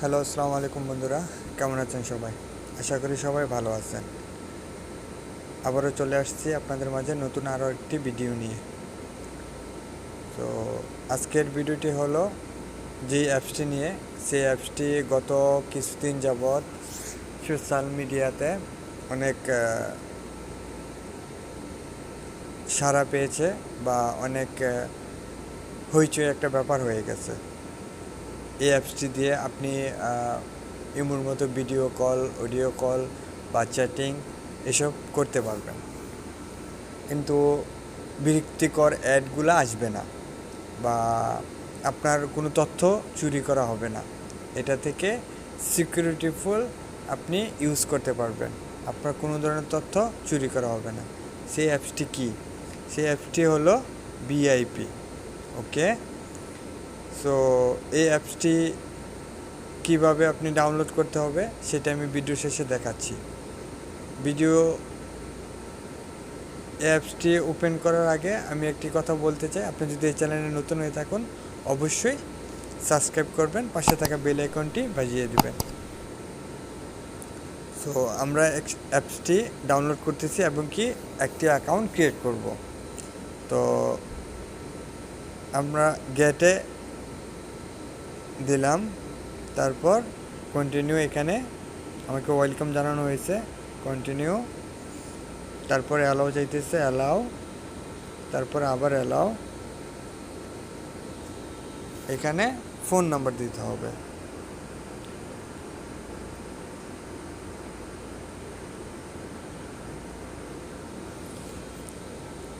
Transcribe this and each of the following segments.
Hello, আসসালামু আলাইকুম বন্ধুরা, কেমন আছেন সবাই? আশা করি সবাই ভালো আছেন। আবারও চলে আসছি আপনাদের মাঝে নতুন আরও একটি ভিডিও নিয়ে। তো আজকের ভিডিওটি হলো যে অ্যাপসটি নিয়ে, সেই অ্যাপসটি গত কিছুদিন যাবৎ সোশ্যাল মিডিয়াতে অনেক সাড়া পেয়েছে বা অনেক হইচই একটা ব্যাপার হয়ে গেছে। এই অ্যাপসটি দিয়ে আপনি ইমোর মতো ভিডিও কল, অডিও কল বা চ্যাটিং এসব করতে পারবেন, কিন্তু বিরক্তিকর অ্যাডগুলো আসবে না বা আপনার কোনো তথ্য চুরি করা হবে না। এটা থেকে সিকিউরিটিফুল আপনি ইউজ করতে পারবেন, আপনার কোনো ধরনের তথ্য চুরি করা হবে না। সেই অ্যাপসটি কী? সেই অ্যাপসটি হলো ভিআইপি। ওকে, সো এই অ্যাপসটি কীভাবে আপনি ডাউনলোড করতে হবে সেটা আমি ভিডিও শেষে দেখাচ্ছি। ভিডিও অ্যাপসটি ওপেন করার আগে আমি একটি কথা বলতে চাই, আপনি যদি এই চ্যানেলে নতুন হয়ে থাকুন অবশ্যই সাবস্ক্রাইব করবেন, পাশে থাকা বেল আইকনটি বাজিয়ে দিবেন। সো আমরা অ্যাপসটি ডাউনলোড করতেছি এবং কি একটি অ্যাকাউন্ট ক্রিয়েট করব। তো আমরা গেটে দিলাম, তারপর কন্টিনিউ, এখানে আমাকে ওয়েলকাম জানানো হয়েছে, কন্টিনিউ, তারপরে অ্যালাউ চাইতেছে, অ্যালাউ, তারপরে আবার অ্যালাউ। এখানে ফোন নাম্বার দিতে হবে।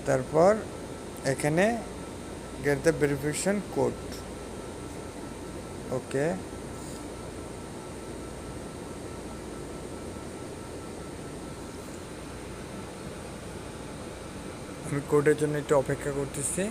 তারপর এখানে গেট দ্য ভেরিফিকেশন কোড। ওকে, আমি কোডের জন্য একটু অপেক্ষা করতেছি।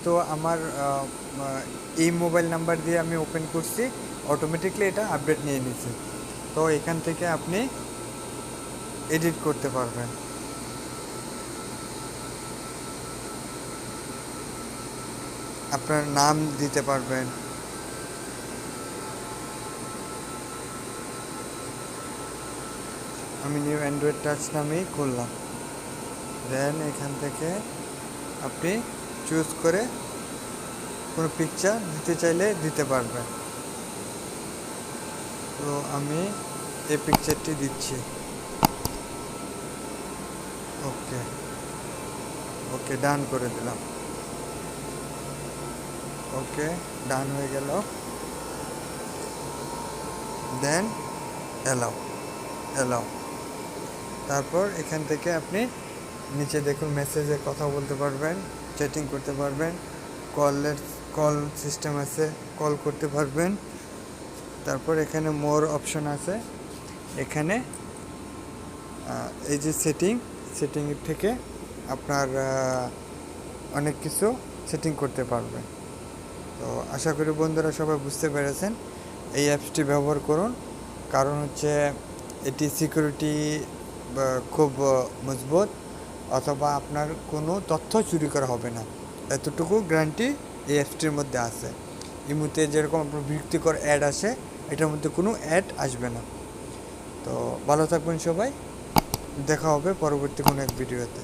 তো আমার এই মোবাইল নাম্বার দিয়ে আমি ওপেন করছি, অটোমেটিকলি এটা আপডেট নিয়ে নিচ্ছে। তো এখান থেকে আপনি এডিট করতে পারবেন। আপনার নাম দিতে পারবেন, আমি নিউ অ্যান্ড্রয়েড টাচ নামেই করলাম। দেন এখান থেকে আপনি চুজ করে কোনো পিকচার দিতে চাইলে দিতে পারবেন। তো আমি এই পিকচারটি দিচ্ছি। ওকে, ওকে, ডান করে দিলাম। ওকে, ডান হয়ে গেল। দেন অ্যালাউ, অ্যালাউ। তারপর এখান থেকে আপনি নিচে দেখুন মেসেজে কথা বলতে পারবেন, চ্যাটিং করতে পারবেন, কল সিস্টেম আছে, কল করতে পারবেন। তারপর এখানে মোর অপশন আছে, এখানে এই যে সেটিং থেকে আপনার অনেক কিছু সেটিং করতে পারবেন। তো আশা করি বন্ধুরা সবাই বুঝতে পেরেছেন। এই অ্যাপসটি ব্যবহার করুন, কারণ হচ্ছে এটি সিকিউরিটি খুব মজবুত, অথবা আপনার কোনো তথ্য চুরি করা হবে না, এতটুকু গ্যারান্টি এই অ্যাপসটির মধ্যে আছে। ইমুতে যেরকম আপনার বিরক্তিকর অ্যাড আসে, এটার মধ্যে কোনো অ্যাড আসবে না। তো ভালো থাকবেন সবাই, দেখা হবে পরবর্তী কোনো এক ভিডিওতে।